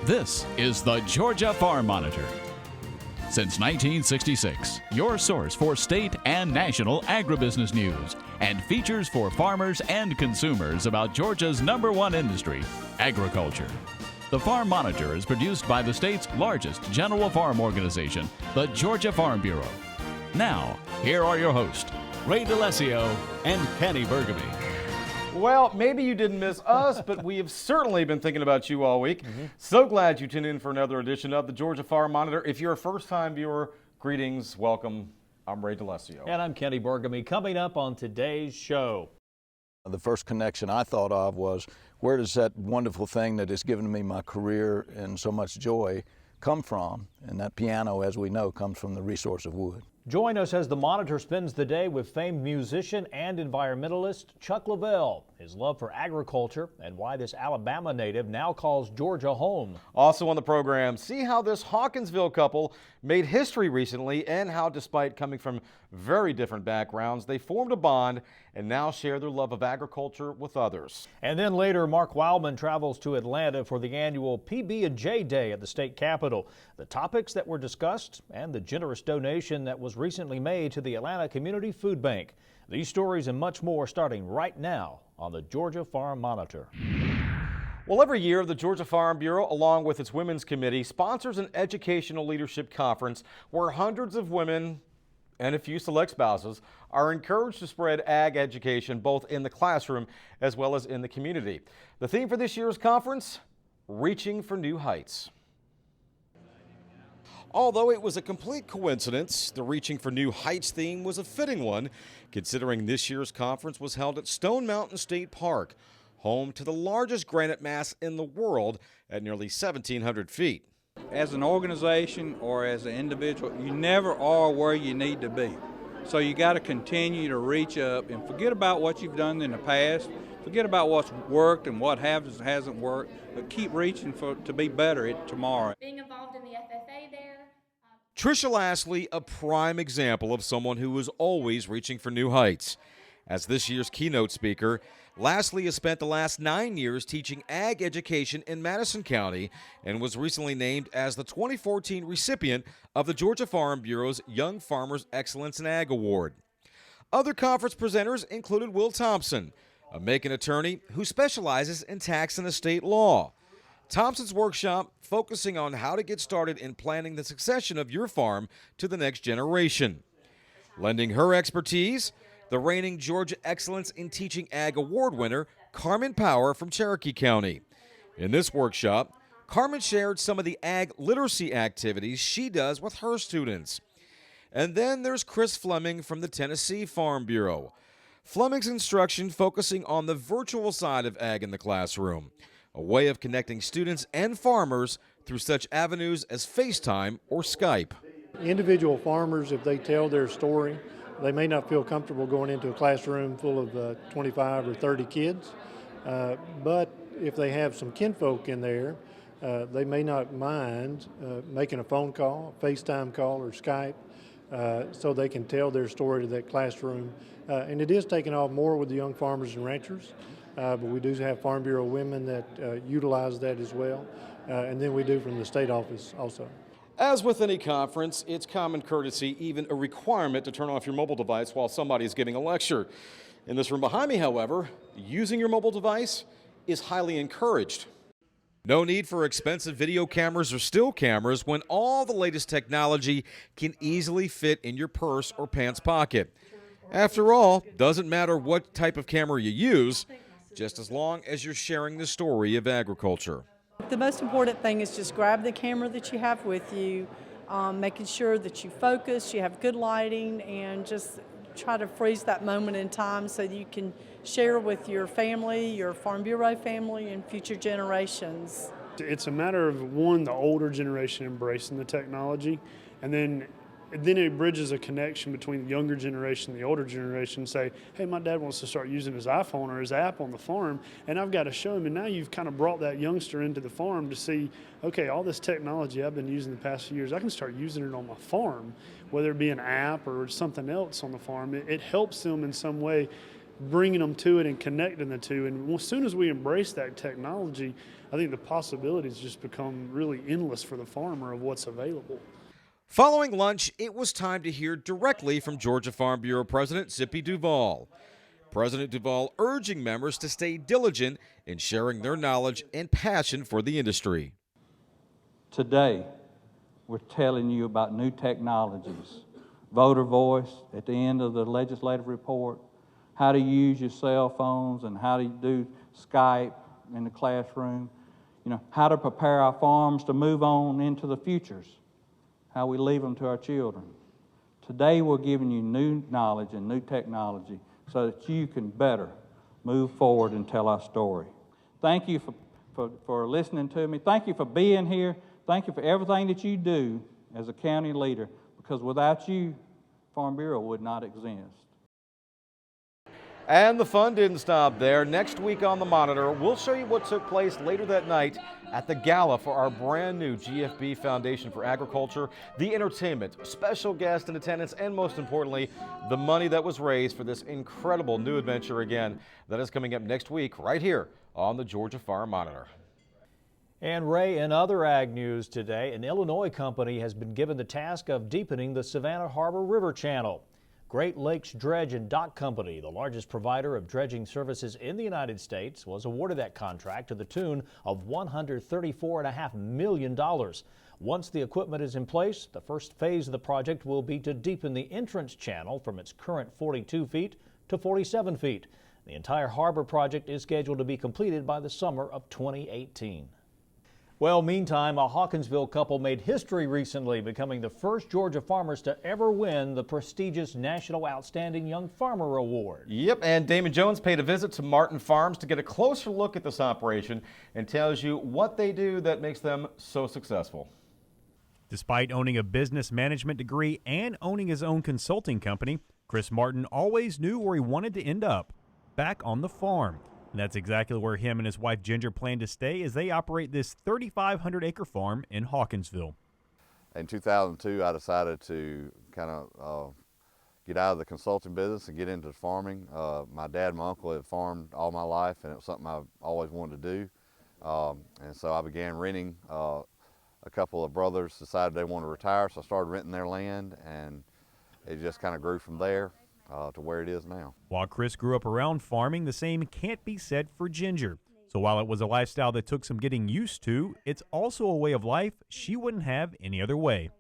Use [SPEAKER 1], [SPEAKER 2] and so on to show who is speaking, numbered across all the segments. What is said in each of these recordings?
[SPEAKER 1] This is the Georgia Farm Monitor. Since 1966, your source for state and national agribusiness news and features for farmers and consumers about Georgia's #1 industry, agriculture. The Farm Monitor is produced by the state's largest general farm organization, the Georgia Farm Bureau. Now, here are your hosts, Ray DeLessio and Kenny Burgamy.
[SPEAKER 2] Well, maybe you didn't miss us, but we have certainly been thinking about you all week. So glad you tuned in for another edition of the Georgia Farm Monitor. If you're a first-time viewer, greetings, welcome. I'm Ray DeLessio.
[SPEAKER 3] And I'm Kenny Burgamy. Coming up on today's show.
[SPEAKER 4] The first connection I thought of was, where does that wonderful thing that has given me my career and so much joy come from? And that piano, as we know, comes from the resource of wood.
[SPEAKER 3] Join us as the Monitor spends the day with famed musician and environmentalist Chuck Lavelle, his love for agriculture, and why this Alabama native now calls Georgia home.
[SPEAKER 2] Also on the program, see how this Hawkinsville couple made history recently and how, despite coming from very different backgrounds, they formed a bond and now share their love of agriculture with others.
[SPEAKER 3] And then later, Mark Wildman travels to Atlanta for the annual PB&J Day at the state capitol. The topics that were discussed and the generous donation that was recently made to the Atlanta Community Food Bank. These stories and much more starting right now on the Georgia Farm Monitor.
[SPEAKER 2] Well, every year, the Georgia Farm Bureau, along with its Women's Committee, sponsors an educational leadership conference where hundreds of women and a few select spouses are encouraged to spread ag education both in the classroom as well as in the community. The theme for this year's conference, Reaching for New Heights. Although it was a complete coincidence, the Reaching for New Heights theme was a fitting one, considering this year's conference was held at Stone Mountain State Park, home to the largest granite mass in the world at nearly 1,700 feet.
[SPEAKER 5] As an organization or as an individual, you never are where you need to be. So you got to continue to reach up and forget about what you've done in the past, forget about what's worked and what hasn't worked, but keep reaching to be better at tomorrow.
[SPEAKER 6] Being involved in the FFA there.
[SPEAKER 2] Tricia Lastly, a prime example of someone who is always reaching for new heights. As this year's keynote speaker, Lastly has spent the last 9 years teaching ag education in Madison County and was recently named as the 2014 recipient of the Georgia Farm Bureau's Young Farmers Excellence in Ag Award. Other conference presenters included Will Thompson, a Macon attorney who specializes in tax and estate law. Thompson's workshop focusing on how to get started in planning the succession of your farm to the next generation. Lending her expertise, the reigning Georgia Excellence in Teaching Ag Award winner, Carmen Power from Cherokee County. In this workshop, Carmen shared some of the ag literacy activities she does with her students. And then there's Chris Fleming from the Tennessee Farm Bureau. Fleming's instruction focusing on the virtual side of ag in the classroom, a way of connecting students and farmers through such avenues as FaceTime or Skype.
[SPEAKER 7] Individual farmers, if they tell their story, they may not feel comfortable going into a classroom full of 25 or 30 kids, but if they have some kinfolk in there, they may not mind making a phone call, a FaceTime call or Skype, so they can tell their story to that classroom. And it is taking off more with the young farmers and ranchers, but we do have Farm Bureau women that utilize that as well, and then we do from the state office also.
[SPEAKER 2] As with any conference, it's common courtesy, even a requirement, to turn off your mobile device while somebody is giving a lecture. In this room behind me, however, using your mobile device is highly encouraged. No need for expensive video cameras or still cameras when all the latest technology can easily fit in your purse or pants pocket. After all, doesn't matter what type of camera you use, just as long as you're sharing the story of agriculture.
[SPEAKER 8] The most important thing is just grab the camera that you have with you, making sure that you focus, you have good lighting, and just try to freeze that moment in time so that you can share with your family, your Farm Bureau family, and future generations.
[SPEAKER 9] It's a matter of, one, the older generation embracing the technology, and then it bridges a connection between the younger generation and the older generation. Say, hey, my dad wants to start using his iPhone or his app on the farm, and I've got to show him. And now you've kind of brought that youngster into the farm to see, okay, all this technology I've been using the past few years, I can start using it on my farm, whether it be an app or something else on the farm. It helps them in some way bringing them to it and connecting the two. And as soon as we embrace that technology, I think the possibilities just become really endless for the farmer of what's available.
[SPEAKER 2] Following lunch, it was time to hear directly from Georgia Farm Bureau President Zippy Duval. President Duval urging members to stay diligent in sharing their knowledge and passion for the industry.
[SPEAKER 5] Today, we're telling you about new technologies, voter voice at the end of the legislative report, how to use your cell phones and how to do Skype in the classroom, how to prepare our farms to move on into the futures, how we leave them to our children. Today, we're giving you new knowledge and new technology so that you can better move forward and tell our story. Thank you for listening to me. Thank you for being here. Thank you for everything that you do as a county leader, because without you, Farm Bureau would not exist.
[SPEAKER 2] And the fun didn't stop there. Next week on The Monitor, we'll show you what took place later that night at the gala for our brand new GFB Foundation for Agriculture, the entertainment, special guests in attendance, and most importantly, the money that was raised for this incredible new adventure again. That is coming up next week right here on the Georgia Farm Monitor.
[SPEAKER 3] And Ray, in other ag news today, an Illinois company has been given the task of deepening the Savannah Harbor River channel. Great Lakes Dredge and Dock Company, the largest provider of dredging services in the United States, was awarded that contract to the tune of $134.5 million. Once the equipment is in place, the first phase of the project will be to deepen the entrance channel from its current 42 feet to 47 feet. The entire harbor project is scheduled to be completed by the summer of 2018. Well, meantime, a Hawkinsville couple made history recently, becoming the first Georgia farmers to ever win the prestigious National Outstanding Young Farmer Award.
[SPEAKER 2] Yep, and Damon Jones paid a visit to Martin Farms to get a closer look at this operation and tells you what they do that makes them so successful.
[SPEAKER 10] Despite owning a business management degree and owning his own consulting company, Chris Martin always knew where he wanted to end up, back on the farm. And that's exactly where him and his wife Ginger plan to stay as they operate this 3,500-acre farm in Hawkinsville.
[SPEAKER 11] In 2002, I decided to kind of get out of the consulting business and get into farming. My dad and my uncle had farmed all my life, and it was something I've always wanted to do. And so I began renting. A couple of brothers decided they wanted to retire, so I started renting their land, and it just kind of grew from there to where it is now.
[SPEAKER 10] While Chris grew up around farming, the same can't be said for Ginger. So while it was a lifestyle that took some getting used to, it's also a way of life she wouldn't have any other way.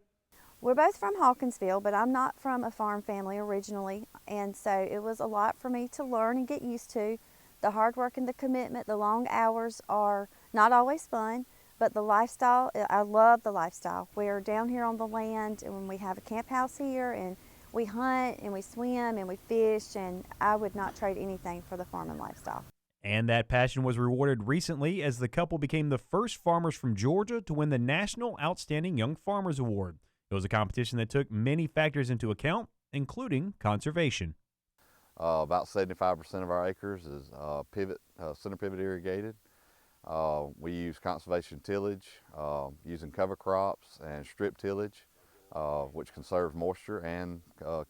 [SPEAKER 12] We're both from Hawkinsville, but I'm not from a farm family originally, and so it was a lot for me to learn and get used to. The hard work and the commitment, the long hours are not always fun, but the lifestyle, I love the lifestyle. We're down here on the land, and when we have a camp house here, and we hunt and we swim and we fish, and I would not trade anything for the farming lifestyle.
[SPEAKER 10] And that passion was rewarded recently as the couple became the first farmers from Georgia to win the National Outstanding Young Farmers Award. It was a competition that took many factors into account, including conservation.
[SPEAKER 11] About 75% of our acres is center pivot irrigated. We use conservation tillage, using cover crops and strip tillage, which conserves moisture and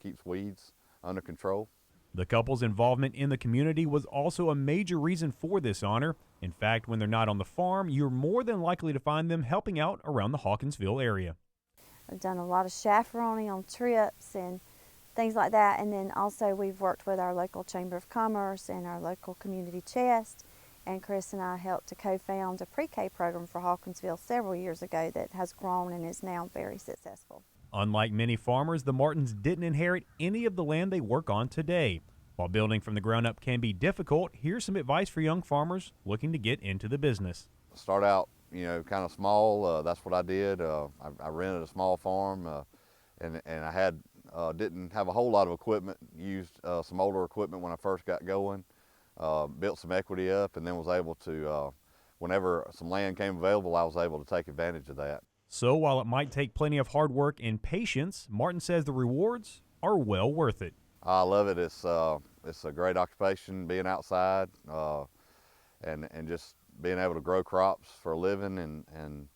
[SPEAKER 11] keeps weeds under control.
[SPEAKER 10] The couple's involvement in the community was also a major reason for this honor. In fact, when they're not on the farm, you're more than likely to find them helping out around the Hawkinsville area.
[SPEAKER 12] I've done a lot of chaperoning on trips and things like that, and then also we've worked with our local Chamber of Commerce and our local community chest, and Chris and I helped to co-found a pre-K program for Hawkinsville several years ago that has grown and is now very successful.
[SPEAKER 10] Unlike many farmers, the Martins didn't inherit any of the land they work on today. While building from the ground up can be difficult, here's some advice for young farmers looking to get into the business.
[SPEAKER 11] Start out, kind of small. That's what I did. I rented a small farm, and I didn't have a whole lot of equipment. Used some older equipment when I first got going. Built some equity up, and then was able to, whenever some land came available, I was able to take advantage of that.
[SPEAKER 10] So while it might take plenty of hard work and patience, Martin says the rewards are well worth it.
[SPEAKER 11] I love it. It's a great occupation, being outside, and just being able to grow crops for a living, and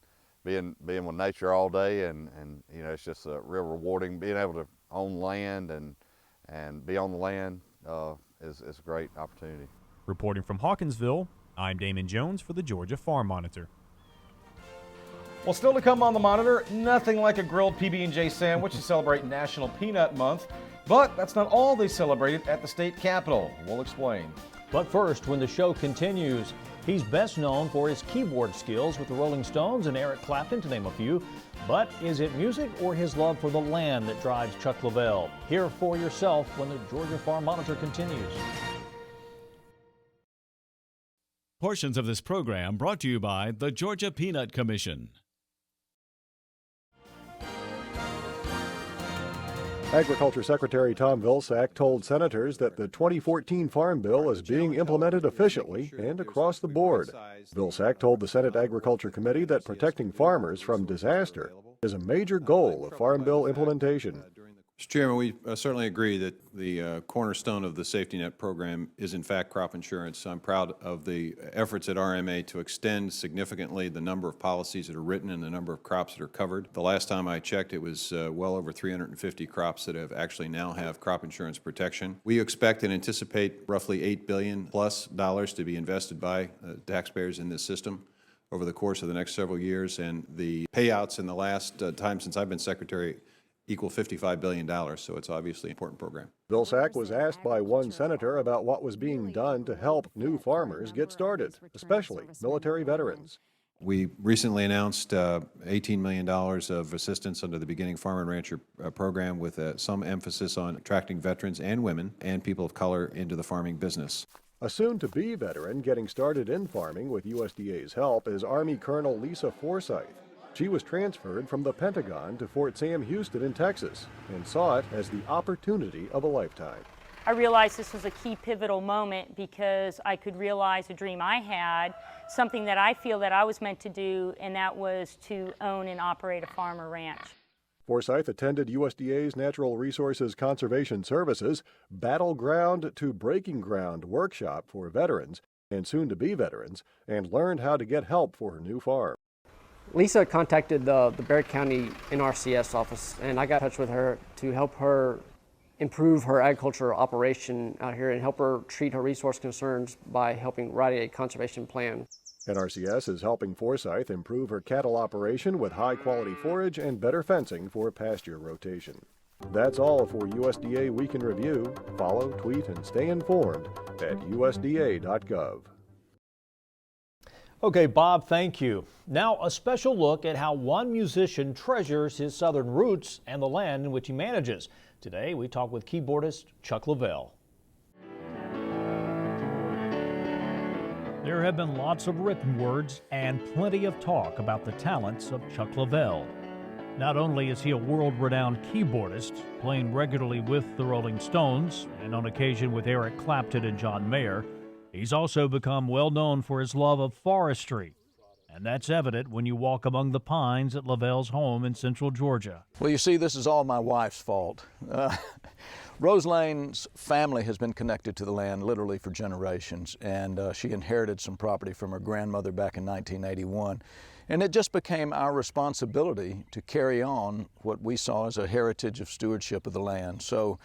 [SPEAKER 11] being with nature all day, and it's just real rewarding being able to own land and be on the land is a great opportunity.
[SPEAKER 10] Reporting from Hawkinsville, I'm Damon Jones for the Georgia Farm Monitor.
[SPEAKER 2] Well, still to come on the Monitor, nothing like a grilled PB&J sandwich to celebrate National Peanut Month. But that's not all they celebrated at the state capitol. We'll explain.
[SPEAKER 3] But first, when the show continues, he's best known for his keyboard skills with the Rolling Stones and Eric Clapton, to name a few. But is it music or his love for the land that drives Chuck Lavelle? Hear for yourself when the Georgia Farm Monitor continues.
[SPEAKER 1] Portions of this program brought to you by the Georgia Peanut Commission.
[SPEAKER 13] Agriculture Secretary Tom Vilsack told senators that the 2014 Farm Bill is being implemented efficiently and across the board. Vilsack told the Senate Agriculture Committee that protecting farmers from disaster is a major goal of Farm Bill implementation.
[SPEAKER 14] Mr. Chairman, we certainly agree that the cornerstone of the safety net program is in fact crop insurance. I'm proud of the efforts at RMA to extend significantly the number of policies that are written and the number of crops that are covered. The last time I checked, it was well over 350 crops that have actually now have crop insurance protection. We expect and anticipate roughly $8 billion plus to be invested by taxpayers in this system over the course of the next several years, and the payouts in the last time since I've been Secretary equal $55 billion, so it's obviously an important program.
[SPEAKER 13] Vilsack was asked by one senator about what was being done to help new farmers get started, especially military veterans.
[SPEAKER 14] We recently announced $18 million of assistance under the Beginning Farmer and Rancher program with some emphasis on attracting veterans and women and people of color into the farming business.
[SPEAKER 13] A soon-to-be veteran getting started in farming with USDA's help is Army Colonel Lisa Forsyth. She was transferred from the Pentagon to Fort Sam Houston in Texas and saw it as the opportunity of a lifetime.
[SPEAKER 15] I realized this was a key pivotal moment because I could realize a dream I had, something that I feel that I was meant to do, and that was to own and operate a farm or ranch.
[SPEAKER 13] Forsyth attended USDA's Natural Resources Conservation Services Battleground to Breaking Ground workshop for veterans and soon-to-be veterans and learned how to get help for her new farm.
[SPEAKER 16] Lisa contacted the Barrett County NRCS office, and I got in touch with her to help her improve her agriculture operation out here and help her treat her resource concerns by helping write a conservation plan.
[SPEAKER 13] NRCS is helping Forsyth improve her cattle operation with high-quality forage and better fencing for pasture rotation. That's all for USDA Week in Review. Follow, tweet, and stay informed at usda.gov.
[SPEAKER 3] Okay, Bob, thank you. Now, a special look at how one musician treasures his southern roots and the land in which he manages. Today, we talk with keyboardist Chuck Lavelle.
[SPEAKER 10] There have been lots of written words and plenty of talk about the talents of Chuck Lavelle. Not only is he a world-renowned keyboardist, playing regularly with the Rolling Stones and on occasion with Eric Clapton and John Mayer, he's also become well known for his love of forestry, and that's evident when you walk among the pines at Lavelle's home in central Georgia.
[SPEAKER 4] Well, you see, this is all my wife's fault. Rose Lane's family has been connected to the land literally for generations, and she inherited some property from her grandmother back in 1981. And it just became our responsibility to carry on what we saw as a heritage of stewardship of the land. So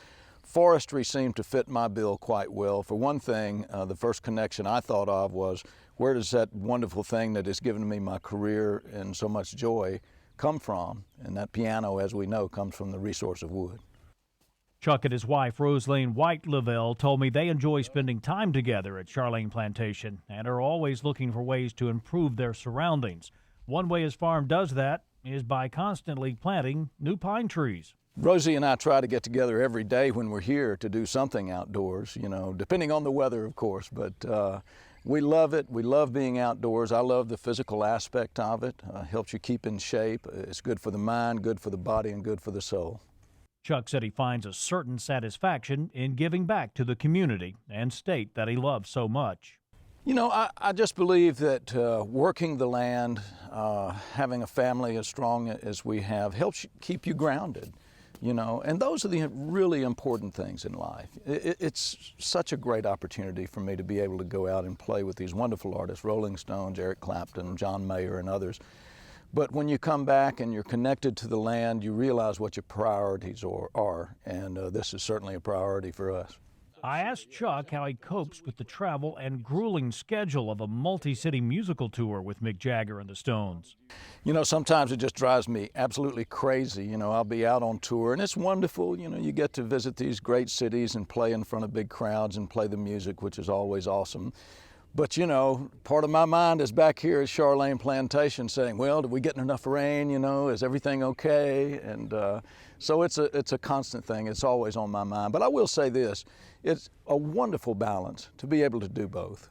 [SPEAKER 4] forestry seemed to fit my bill quite well. For one thing, the first connection I thought of was, where does that wonderful thing that has given me my career and so much joy come from? And that piano, as we know, comes from the resource of wood.
[SPEAKER 10] Chuck and his wife, Rosalene White Lavelle, told me they enjoy spending time together at Charlene Plantation and are always looking for ways to improve their surroundings. One way his farm does that is by constantly planting new pine trees.
[SPEAKER 4] Rosie and I try to get together every day when we're here to do something outdoors, you know, depending on the weather, of course, but we love it. We love being outdoors. I love the physical aspect of it. Helps you keep in shape. It's good for the mind, good for the body, and good for the soul.
[SPEAKER 10] Chuck said he finds a certain satisfaction in giving back to the community and state that he loves so much.
[SPEAKER 4] You know, I just believe that working the land, having a family as strong as we have, helps keep you grounded, you know, and those are the really important things in life. It's such a great opportunity for me to be able to go out and play with these wonderful artists, Rolling Stones, Eric Clapton, John Mayer, and others. But when you come back and you're connected to the land, you realize what your priorities are, and this is certainly a priority for us.
[SPEAKER 3] I asked Chuck how he copes with the travel and grueling schedule of a multi-city musical tour with Mick Jagger and the Stones.
[SPEAKER 4] You know, sometimes it just drives me absolutely crazy. You know, I'll be out on tour and it's wonderful. You know, you get to visit these great cities and play in front of big crowds and play the music, which is always awesome. But, you know, part of my mind is back here at Charlene Plantation saying, well, did we get enough rain? You know, is everything okay? And so it's a constant thing. It's always on my mind. But I will say this, it's a wonderful balance to be able to do both.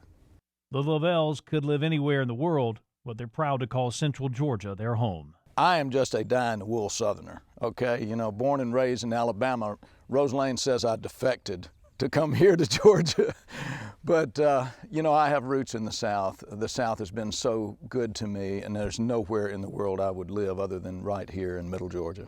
[SPEAKER 3] The Lavells could live anywhere in the world, but they're proud to call Central Georgia their home.
[SPEAKER 4] I am just a dyed-in-the-wool Southerner, okay? You know, born and raised in Alabama, Roselane says I defected to come here to Georgia. But, you know, I have roots in the South. The South has been so good to me, and there's nowhere in the world I would live other than right here in Middle Georgia.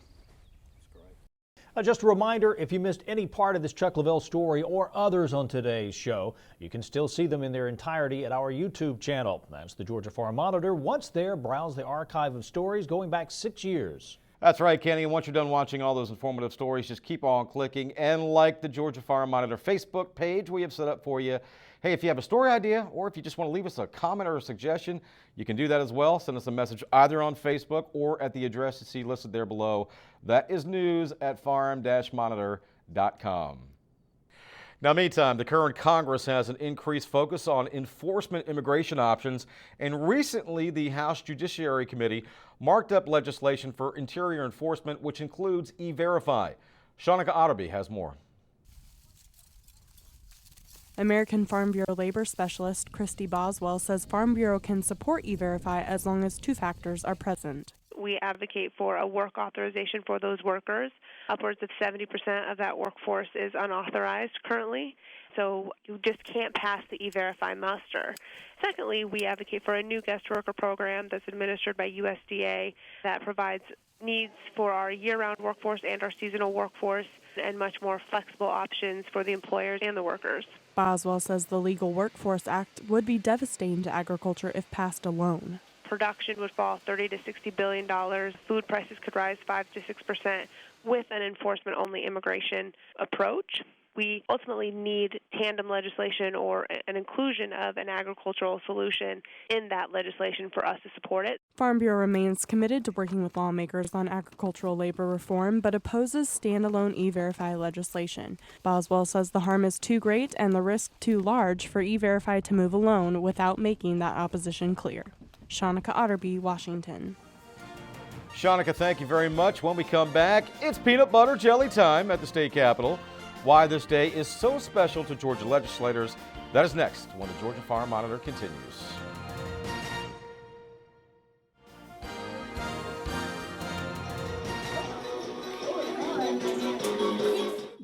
[SPEAKER 3] Just a reminder, if you missed any part of this Chuck Lavelle story or others on today's show, you can still see them in their entirety at our YouTube channel. That's the Georgia Farm Monitor. Once there, browse the archive of stories going back 6 years.
[SPEAKER 2] That's right, Kenny. And once you're done watching all those informative stories, just keep on clicking and like the Georgia Farm Monitor Facebook page we have set up for you. Hey, if you have a story idea or if you just want to leave us a comment or a suggestion, you can do that as well. Send us a message either on Facebook or at the address you see listed there below. That is news@farm-monitor.com. Now, meantime, the current Congress has an increased focus on enforcement immigration options, and recently the House Judiciary Committee marked up legislation for interior enforcement, which includes E-Verify. Shanika Otterby has more.
[SPEAKER 17] American Farm Bureau labor specialist Christy Boswell says Farm Bureau can support E-Verify as long as two factors are present.
[SPEAKER 18] We advocate for a work authorization for those workers. Upwards of 70% of that workforce is unauthorized currently, so you just can't pass the E-Verify muster. Secondly, we advocate for a new guest worker program that's administered by USDA that provides needs for our year-round workforce and our seasonal workforce and much more flexible options for the employers and the workers.
[SPEAKER 17] Boswell says the Legal Workforce Act would be devastating to agriculture if passed alone.
[SPEAKER 18] Production would fall $30 to $60 billion. Food prices could rise 5 to 6% with an enforcement-only immigration approach. We ultimately need tandem legislation or an inclusion of an agricultural solution in that legislation for us to support it.
[SPEAKER 17] Farm Bureau remains committed to working with lawmakers on agricultural labor reform, but opposes standalone E-Verify legislation. Boswell says the harm is too great and the risk too large for E-Verify to move alone without making that opposition clear. Shanika Otterby, Washington.
[SPEAKER 2] Shanika, thank you very much. When we come back, it's peanut butter jelly time at the state capitol. Why this day is so special to Georgia legislators. That is next when the Georgia Farm Monitor continues.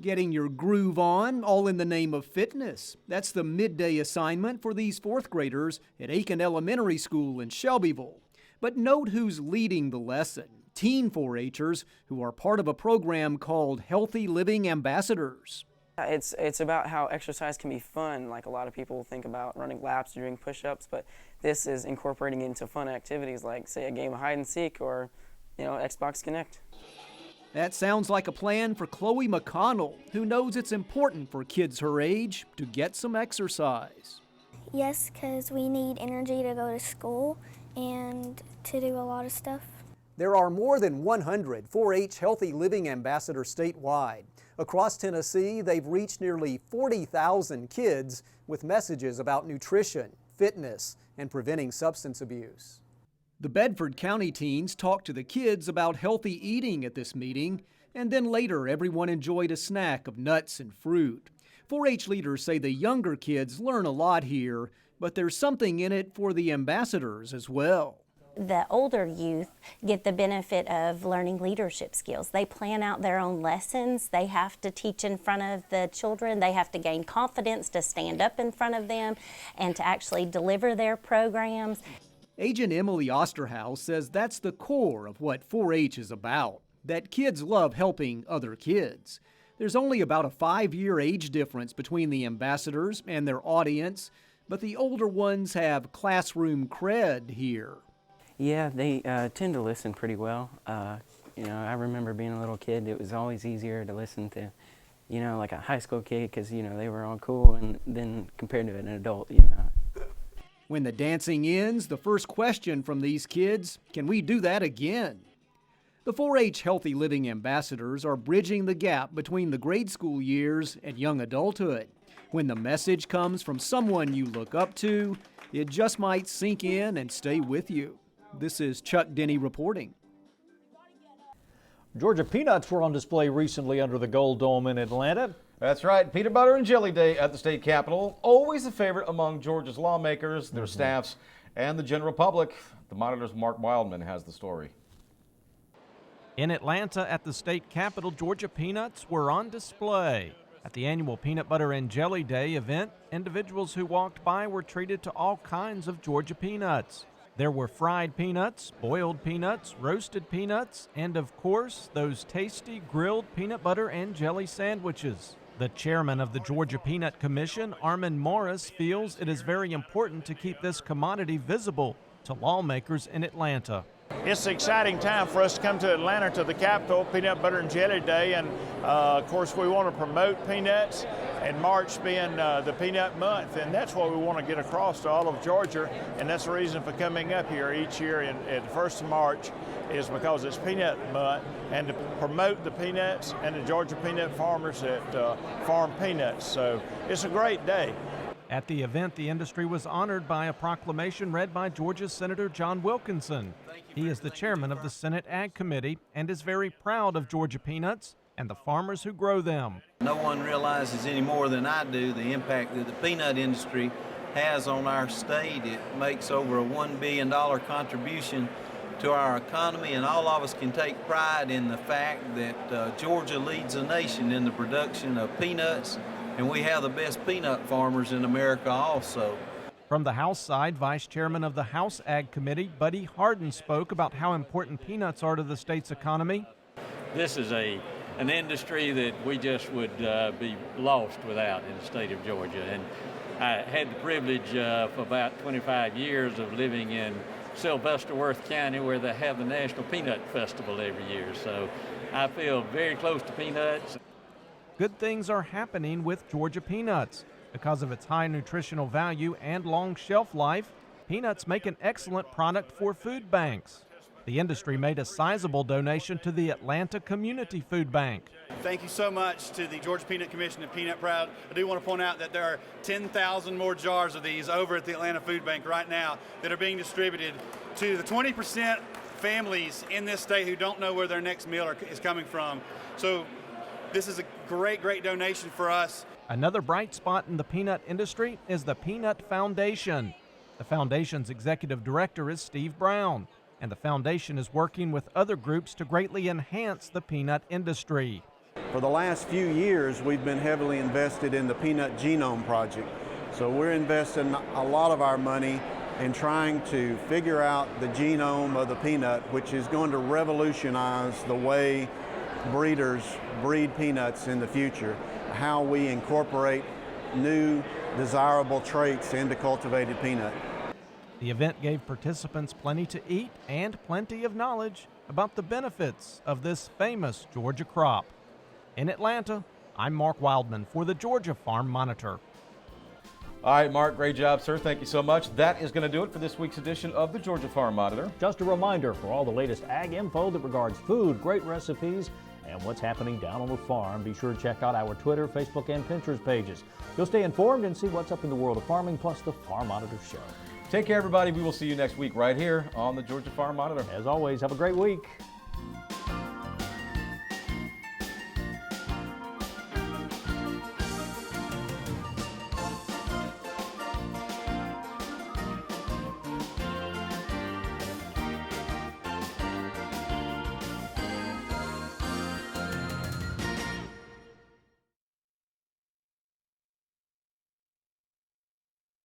[SPEAKER 19] Getting your groove on, all in the name of fitness. That's the midday assignment for these fourth graders at Aiken Elementary School in Shelbyville. But note who's leading the lesson. Teen 4-H'ers who are part of a program called Healthy Living Ambassadors.
[SPEAKER 20] It's about how exercise can be fun. Like a lot of people think about running laps, doing push-ups, but this is incorporating into fun activities like, say, a game of hide and seek or, Xbox Connect.
[SPEAKER 19] That sounds like a plan for Chloe McConnell, who knows it's important for kids her age to get some exercise.
[SPEAKER 21] Yes, because we need energy to go to school and to do a lot of stuff.
[SPEAKER 22] There are more than 100 4-H Healthy Living Ambassadors statewide. Across Tennessee, they've reached nearly 40,000 kids with messages about nutrition, fitness, and preventing substance abuse.
[SPEAKER 19] The Bedford County teens talked to the kids about healthy eating at this meeting, and then later everyone enjoyed a snack of nuts and fruit. 4-H leaders say the younger kids learn a lot here, but there's something in it for the ambassadors as well.
[SPEAKER 23] The older youth get the benefit of learning leadership skills. They plan out their own lessons. They have to teach in front of the children. They have to gain confidence to stand up in front of them and to actually deliver their programs.
[SPEAKER 19] Agent Emily Osterhouse says that's the core of what 4-H is about, that kids love helping other kids. There's only about a 5-year age difference between the ambassadors and their audience, but the older ones have classroom cred here.
[SPEAKER 20] Yeah, they tend to listen pretty well. I remember being a little kid, it was always easier to listen to, like a high school kid because, they were all cool, and then compared to an adult,
[SPEAKER 19] When the dancing ends, the first question from these kids, can we do that again? The 4-H Healthy Living Ambassadors are bridging the gap between the grade school years and young adulthood. When the message comes from someone you look up to, it just might sink in and stay with you. This is Chuck Denny reporting.
[SPEAKER 3] Georgia peanuts were on display recently under the Gold Dome in Atlanta.
[SPEAKER 2] That's right. Peanut Butter and Jelly Day at the state capitol. Always a favorite among Georgia's lawmakers, their staffs, and the general public. The Monitor's Mark Wildman has the story.
[SPEAKER 10] In Atlanta at the state capitol, Georgia peanuts were on display. At the annual Peanut Butter and Jelly Day event, individuals who walked by were treated to all kinds of Georgia peanuts. There were fried peanuts, boiled peanuts, roasted peanuts, and of course, those tasty grilled peanut butter and jelly sandwiches. The chairman of the Georgia Peanut Commission, Armin Morris, feels it is very important to keep this commodity visible to lawmakers in Atlanta.
[SPEAKER 6] It's an exciting time for us to come to Atlanta to the Capitol, Peanut Butter and Jelly Day, and of course we want to promote peanuts, and March being the peanut month, and that's what we want to get across to all of Georgia, and that's the reason for coming up here each year at the 1st of March is because it's peanut month, and to promote the peanuts and the Georgia peanut farmers that farm peanuts. So it's a great day.
[SPEAKER 10] At the event, the industry was honored by a proclamation read by Georgia's Senator John Wilkinson. He is the chairman of the Senate Ag Committee and is very proud of Georgia peanuts and the farmers who grow them.
[SPEAKER 7] No one realizes any more than I do the impact that the peanut industry has on our state. It makes over a $1 billion contribution to our economy, and all of us can take pride in the fact that Georgia leads the nation in the production of peanuts, and we have the best peanut farmers in America also.
[SPEAKER 10] From the House side, Vice Chairman of the House Ag Committee, Buddy Hardin, spoke about how important peanuts are to the state's economy.
[SPEAKER 8] This is an industry that we just would be lost without in the state of Georgia. And I had the privilege for about 25 years of living in Sylvester Worth County, where they have the National Peanut Festival every year. So I feel very close to peanuts.
[SPEAKER 10] Good things are happening with Georgia peanuts. Because of its high nutritional value and long shelf life, peanuts make an excellent product for food banks. The industry made a sizable donation to the Atlanta Community Food Bank.
[SPEAKER 24] Thank you so much to the Georgia Peanut Commission and Peanut Proud. I do want to point out that there are 10,000 more jars of these over at the Atlanta Food Bank right now that are being distributed to the 20% families in this state who don't know where their next meal is coming from. So this is a great, great donation for us.
[SPEAKER 10] Another bright spot in the peanut industry is the Peanut Foundation. The foundation's executive director is Steve Brown, and the foundation is working with other groups to greatly enhance the peanut industry.
[SPEAKER 25] For the last few years, we've been heavily invested in the Peanut Genome Project. So we're investing a lot of our money in trying to figure out the genome of the peanut, which is going to revolutionize the way breeders breed peanuts in the future, how we incorporate new desirable traits into cultivated peanut.
[SPEAKER 10] The event gave participants plenty to eat and plenty of knowledge about the benefits of this famous Georgia crop. In Atlanta, I'm Mark Wildman for the Georgia Farm Monitor.
[SPEAKER 2] All right, Mark, great job, sir. Thank you so much. That is going to do it for this week's edition of the Georgia Farm Monitor.
[SPEAKER 3] Just a reminder, for all the latest ag info that regards food, great recipes, and what's happening down on the farm, be sure to check out our Twitter, Facebook, and Pinterest pages. You'll stay informed and see what's up in the world of farming, plus the Farm Monitor Show.
[SPEAKER 2] Take care, everybody. We will see you next week right here on the Georgia Farm Monitor.
[SPEAKER 3] As always, have a great week.